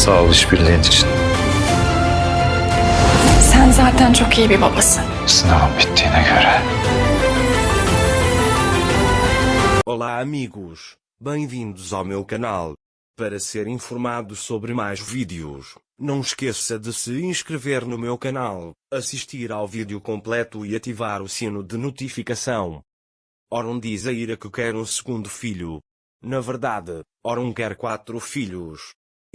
Sağ ol işbirliğin için. Sen zaten çok iyi bir babasın. Sınavım bittiğine göre. Olá amigos, bem-vindos ao meu canal. Para ser informado sobre mais vídeos, não esqueça de se inscrever no meu canal, assistir ao vídeo completo e ativar o sino de notificação. Orum diz a Ira que quer um segundo filho. Na verdade, Orum quer 4 filhos.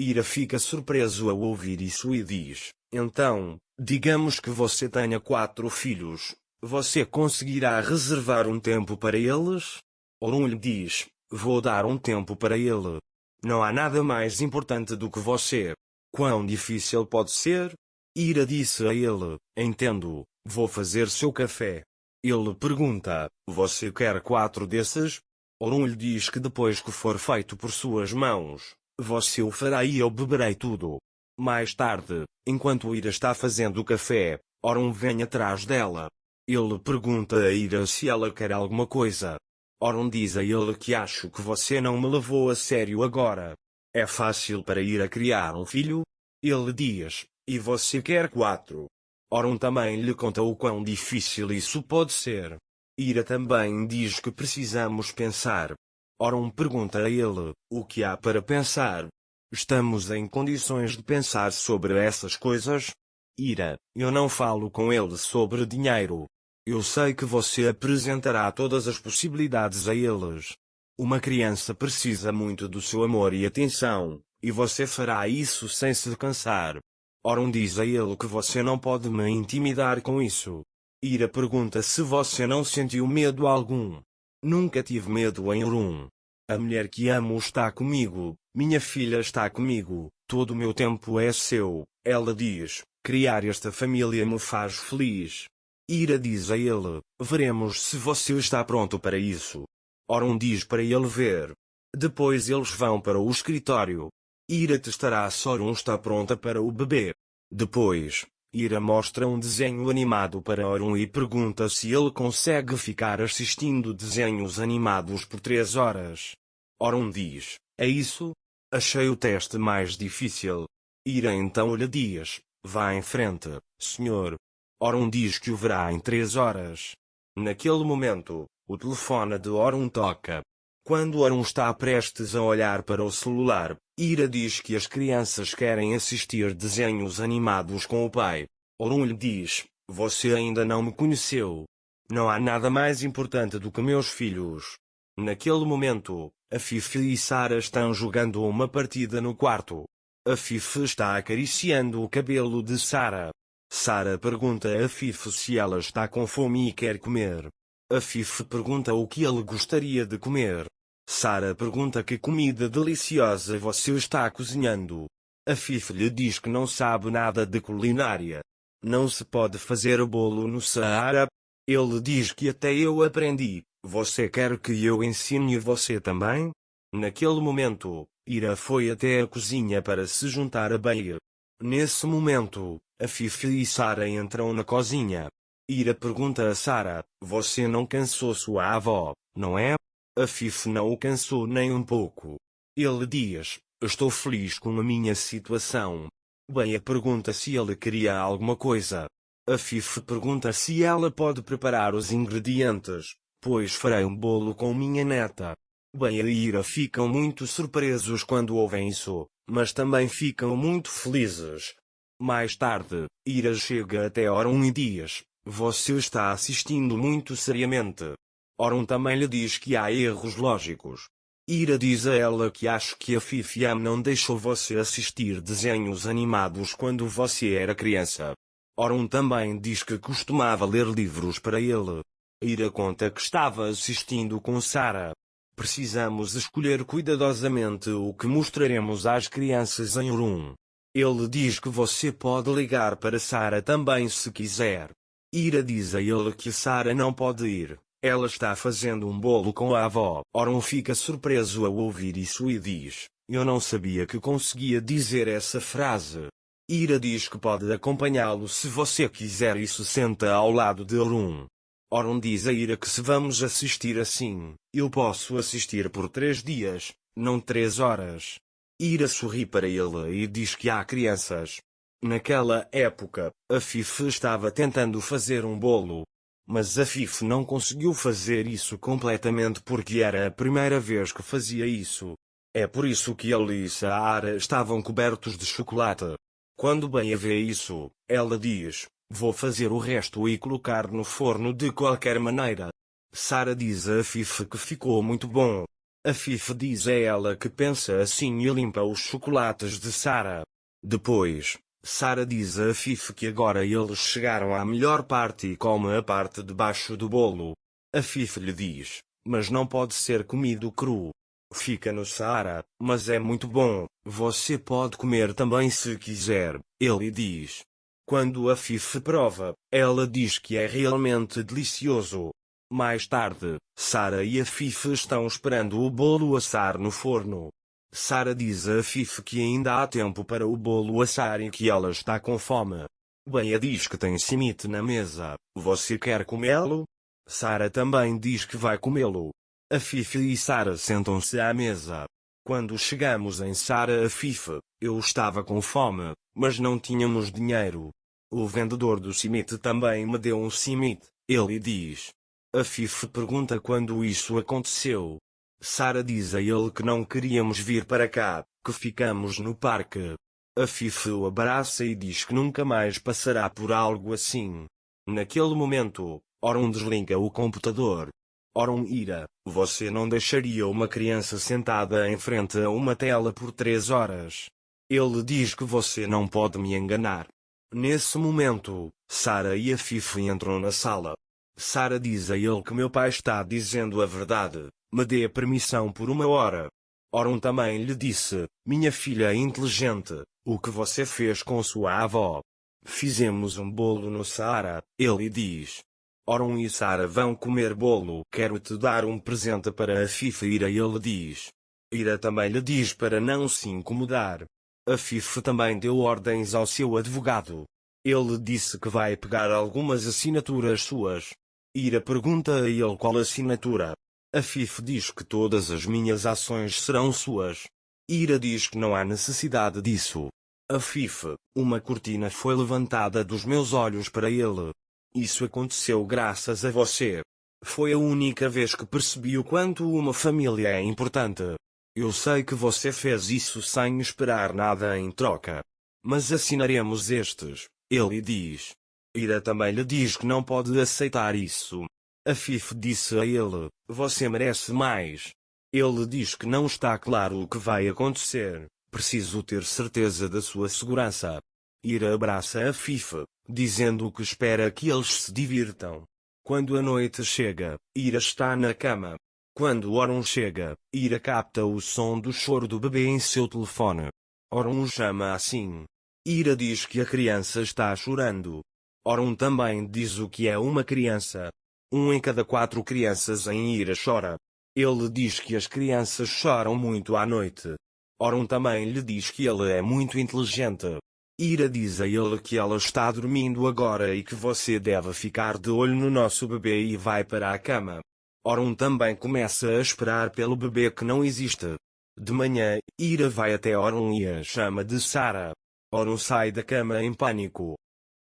Ira fica surpreso ao ouvir isso e diz: então, digamos que você tenha 4 filhos, você conseguirá reservar um tempo para eles? Orum lhe diz: vou dar um tempo para ele. Não há nada mais importante do que você. Quão difícil pode ser? Ira disse a ele: entendo, vou fazer seu café. Ele pergunta: você quer 4 desses? Orum lhe diz que depois que for feito por suas mãos, você o fará e eu beberei tudo. Mais tarde, enquanto Ira está fazendo o café, Orum vem atrás dela. Ele pergunta a Ira se ela quer alguma coisa. Orum diz a ele que acho que você não me levou a sério agora. É fácil para Ira criar um filho? Ele diz: e você quer 4? Orum também lhe conta o quão difícil isso pode ser. Ira também diz que precisamos pensar. Orum pergunta a ele: o que há para pensar? Estamos em condições de pensar sobre essas coisas? Ira: eu não falo com ele sobre dinheiro. Eu sei que você apresentará todas as possibilidades a eles. Uma criança precisa muito do seu amor e atenção, e você fará isso sem se cansar. Orum diz a ele que você não pode me intimidar com isso. Ira pergunta se você não sentiu medo algum. Nunca tive medo em Orum. A mulher que amo está comigo, minha filha está comigo, todo o meu tempo é seu, ela diz. Criar esta família me faz feliz. Ira diz a ele: veremos se você está pronto para isso. Orum diz para ele ver. Depois eles vão para o escritório. Ira testará se Orum está pronta para o bebê. Depois, Ira mostra um desenho animado para Orum e pergunta se ele consegue ficar assistindo desenhos animados por 3 horas. Orum diz: é isso? Achei o teste mais difícil. Ira então lhe diz: vá em frente, senhor. Orum diz que o verá em 3 horas. Naquele momento, o telefone de Orum toca. Quando Orum está prestes a olhar para o celular, Ira diz que as crianças querem assistir desenhos animados com o pai. Orum lhe diz: você ainda não me conheceu. Não há nada mais importante do que meus filhos. Naquele momento, a Fifi e Sara estão jogando uma partida no quarto. A Fifi está acariciando o cabelo de Sara. Sara pergunta a Fifi se ela está com fome e quer comer. A Fifi pergunta o que ele gostaria de comer. Sara pergunta que comida deliciosa você está cozinhando. A Fifi lhe diz que não sabe nada de culinária. Não se pode fazer bolo no Saara? Ele diz que até eu aprendi. Você quer que eu ensine você também? Naquele momento, Ira foi até a cozinha para se juntar a Baia. Nesse momento, a Fifi e Sara entram na cozinha. Ira pergunta a Sara: você não cansou sua avó, não é? A Fifi não o cansou nem um pouco. Ele diz: estou feliz com a minha situação. Baia pergunta se ele queria alguma coisa. A Fifi pergunta se ela pode preparar os ingredientes, pois farei um bolo com minha neta. Baia e Ira ficam muito surpresos quando ouvem isso, mas também ficam muito felizes. Mais tarde, Ira chega até Orum e diz: você está assistindo muito seriamente. Orum também lhe diz que há erros lógicos. Ira diz a ela que acha que a Fifiam não deixou você assistir desenhos animados quando você era criança. Orum também diz que costumava ler livros para ele. Ira conta que estava assistindo com Sara. Precisamos escolher cuidadosamente o que mostraremos às crianças em Orum. Ele diz que você pode ligar para Sara também se quiser. Ira diz a ele que Sara não pode ir. Ela está fazendo um bolo com a avó. Orum fica surpreso ao ouvir isso e diz: eu não sabia que conseguia dizer essa frase. Ira diz que pode acompanhá-lo se você quiser e se senta ao lado de Orum. Orum diz a Ira que se vamos assistir assim, eu posso assistir por 3 dias, não 3 horas. Ira sorri para ele e diz que há crianças. Naquela época, a Fife estava tentando fazer um bolo. Mas a Fife não conseguiu fazer isso completamente porque era a primeira vez que fazia isso. É por isso que ele e Sarah estavam cobertos de chocolate. Quando Bea vê isso, ela diz: vou fazer o resto e colocar no forno de qualquer maneira. Sarah diz a Fife que ficou muito bom. A Fife diz a ela que pensa assim e limpa os chocolates de Sarah. Depois, Sarah diz a Fife que agora eles chegaram à melhor parte e come a parte de baixo do bolo. A Fife lhe diz: mas não pode ser comido cru. Fica no Sarah, mas é muito bom, você pode comer também se quiser, ele diz. Quando a Fife prova, ela diz que é realmente delicioso. Mais tarde, Sarah e a Fife estão esperando o bolo assar no forno. Sarah diz a Fife que ainda há tempo para o bolo assar e que ela está com fome. Bea diz que tem cimite na mesa, você quer comê-lo? Sarah também diz que vai comê-lo. A Fife e Sarah sentam-se à mesa. Quando chegamos em Sarah a Fife, eu estava com fome, mas não tínhamos dinheiro. O vendedor do cimite também me deu um cimite, ele diz. A Fife pergunta quando isso aconteceu. Sarah diz a ele que não queríamos vir para cá, que ficamos no parque. A Fife o abraça e diz que nunca mais passará por algo assim. Naquele momento, Oron desliga o computador. Oron ira: você não deixaria uma criança sentada em frente a uma tela por 3 horas. Ele diz que você não pode me enganar. Nesse momento, Sarah e a Fife entram na sala. Sarah diz a ele que meu pai está dizendo a verdade, me dê permissão por 1 hora. Oron também lhe disse: minha filha é inteligente, o que você fez com sua avó? Fizemos um bolo no Sarah, ele diz. Oron e Sarah vão comer bolo. Quero te dar um presente para a Fife, Ira, ele diz. Ira também lhe diz para não se incomodar. A Fife também deu ordens ao seu advogado. Ele disse que vai pegar algumas assinaturas suas. Ira pergunta a ele qual assinatura. A Fife diz que todas as minhas ações serão suas. Ira diz que não há necessidade disso. A Fife: uma cortina foi levantada dos meus olhos para ele. Isso aconteceu graças a você. Foi a única vez que percebi o quanto uma família é importante. Eu sei que você fez isso sem esperar nada em troca. Mas assinaremos estes, ele diz. Ira também lhe diz que não pode aceitar isso. A Fife disse a ele: você merece mais. Ele diz que não está claro o que vai acontecer, preciso ter certeza da sua segurança. Ira abraça a Fife, dizendo que espera que eles se divirtam. Quando a noite chega, Ira está na cama. Quando Oron chega, Ira capta o som do choro do bebê em seu telefone. Oron o chama assim. Ira diz que a criança está chorando. Oron também diz o que é uma criança. 1 em cada 4 crianças em Ira chora. Ele diz que as crianças choram muito à noite. Oron também lhe diz que ele é muito inteligente. Ira diz a ele que ela está dormindo agora e que você deve ficar de olho no nosso bebê e vai para a cama. Oron também começa a esperar pelo bebê que não existe. De manhã, Ira vai até Oron e a chama de Sarah. Oron sai da cama em pânico.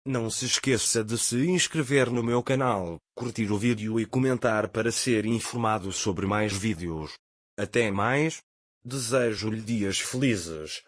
Não se esqueça de se inscrever no meu canal, curtir o vídeo e comentar para ser informado sobre mais vídeos. Até mais. Desejo-lhe dias felizes.